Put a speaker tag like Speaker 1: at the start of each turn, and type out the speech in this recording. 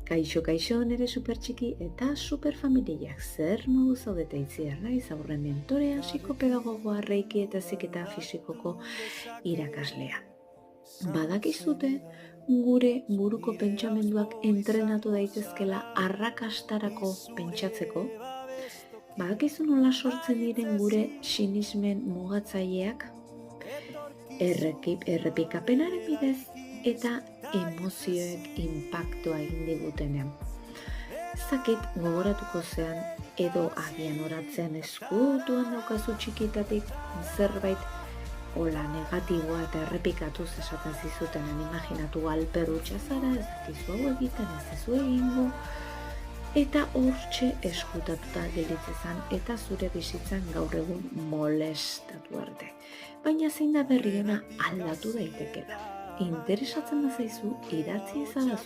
Speaker 1: Kaixo, nere supertxiki eta superfamiliak zer modu zaudete itziar naiz aurren mentorea, psikopedagogoa, reiki eta heziketa fisikoko irakaslea. Badakizute gure buruko pentsamenduak entrenatu daitezkela arrakastarako pentsatzeko? Badakizu nola sortzen diren gure sinismen mugatzaileak? Errepikapenaren bidez eta emozioek inpaktua egin digutenean. Zakit gogoratuko zean edo agian oratzean eskutuan daukazu txikitatik zerbait hola negatiboa eta errepikatuz esaten zizutenen imaginatu alperrutxa zara, ez dakizu hau egiten, ez ezu egingo, eta hortxe eskutatuta gelitzezan eta zure bizitzan gaur egun molestatu arte. Baina zein da berriena aldatu daitekela. Interesatzen da zaizu idatzi ezadazu